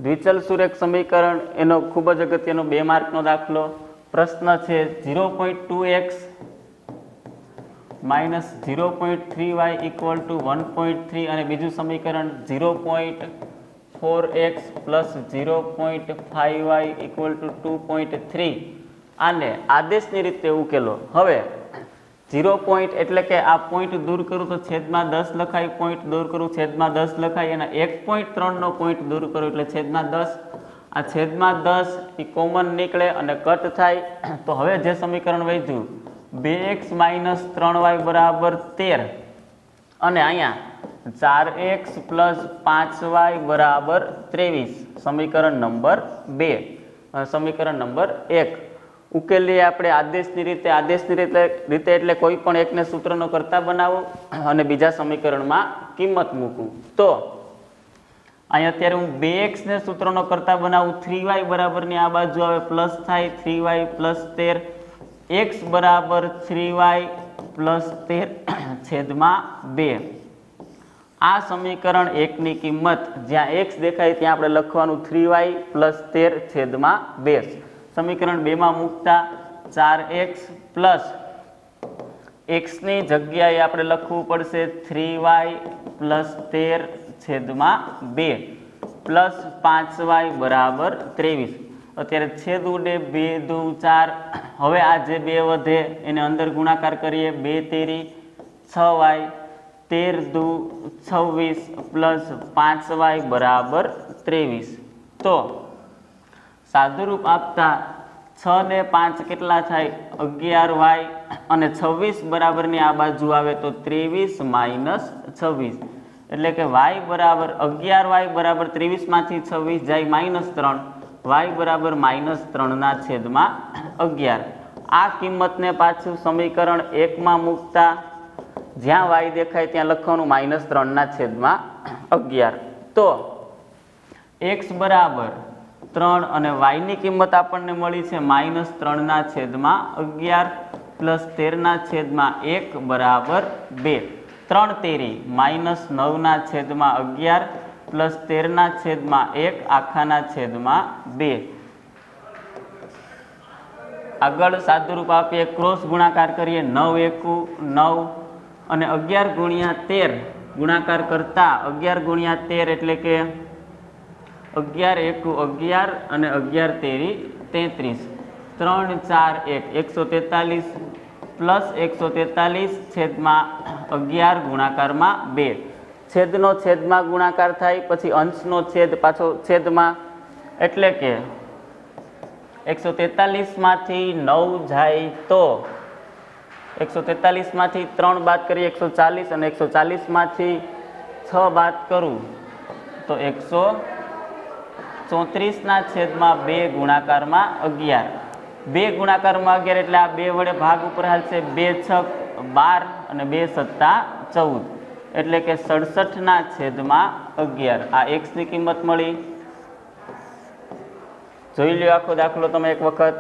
દ્વિચલ સુરેખ સમીકરણ એનો ખૂબ જ અગત્યનો 2 માર્કનો દાખલો. પ્રશ્ન છે 0.2x minus 0.3y equal to 1.3 અને બીજું સમીકરણ 0.4x plus 0.5y equal to 2.3. આને આદેશની રીતે ઉકેલો. હવે 0 પોઈન્ટ એટલે કે આ પોઈન્ટ દૂર કરું તો છેદમાં 10 લખાય, પોઈન્ટ દૂર કરું છેદમાં 10 લખાય, અને 1.3 નો પોઈન્ટ દૂર કરું એટલે છેદમાં 10. આ છેદમાં 10 એ કોમન નીકળે અને કટ થાય. તો હવે જે સમીકરણ વધ્યું 2x માઇનસ 3y બરાબર 13 અને અહીંયા 4x પ્લસ 5y બરાબર 23. સમીકરણ નંબર 2. સમીકરણ નંબર 1 ઉકેલીએ આપણે આદેશની રીતે. આદેશની રીતે એટલે કોઈ પણ એકને સૂત્રનો કરતા બનાવો અને બીજા સમીકરણમાં કિંમત મૂકવું. તો અહીંયા અત્યારે હું 2x ને સૂત્રનો કરતા બનાવું, 3y બરાબરની આ બાજુ આવે પ્લસ થાય, 3y પ્લસ 13, x બરાબર 3y પ્લસ 13 છેદમાં 2. આ સમીકરણ 1 ની કિંમત જ્યાં x દેખાય ત્યાં આપણે લખવાનું 3y પ્લસ 13 છેદમાં 2. સમીકરણ 2 માં મૂકતા 4x પ્લસ x ની જગ્યાએ આપણે લખવું પડશે 3y પ્લસ 13 છેદમાં 2 પ્લસ 5y બરાબર 23. અત્યારે છેદ ઉડે, 2 દુ 4. હવે આ જે 2 વધે એને અંદર ગુણાકાર કરીએ, 2 તેરી 6y, 13 દુ 26 પ્લસ 5y બરાબર 23. તો સાદુરૂપ આપતા 6 ને 5 કેટલા થાય? 11y અને 26 બરાબરની આ બાજુ આવે તો 23 માઇનસ 26 એટલે કે y બરાબર 11y બરાબર 23 માંથી 26 જાય માઇનસ 3, y બરાબર માઇનસ 3 ના છેદમાં 11. આ કિંમતને પાછું સમીકરણ 1 માં મૂકતા જ્યાં y દેખાય ત્યાં લખવાનું માઇનસ 3 ના છેદમાં 11. તો x બરાબર 3 અને y ની કિંમત આપણને મળી છે માઇનસ 3 ના છેદમાં 11 પ્લસ 13 ના છેદમાં 1 બરાબર 2. 3 તેરી માઇનસ 9 ના છેદમાં 11 પ્લસ 13 ના છેદમાં 1 આખાના છેદમાં 2. આગળ સાદુરૂપ આપીએ, ક્રોસ ગુણાકાર કરીએ, 9 એકુ 9 અને 11 ગુણ્યા 13 ગુણાકાર કરતા 11 ગુણ્યા 13 એટલે કે 11 એકુ 11 અને 11 તેરી 33. 3 4 1 143 પ્લસ 143 છેદમાં 11 ગુણાકારમાં 2. છેદનો છેદમાં ગુણાકાર થાય પછી અંશનો છેદ પાછો છેદમાં, એટલે કે 143 માંથી 9 જાય તો 143 માંથી 3 બાદ કરીએ 140 અને 140 માંથી 6 બાદ કરું તો 134 ના છેદમાં 2 ગુણાકારમાં 11. 2 ગુણાકારમાં 11 એટલે આ 2 વડે ભાગ ઉપર હાલશે, 2 છક 12 અને 2 સત્તા 14 એટલે કે 67 ના છેદમાં 11. આ x ની કિંમત મળી. જોઈ લ્યો આખો દાખલો તમે એક વખત.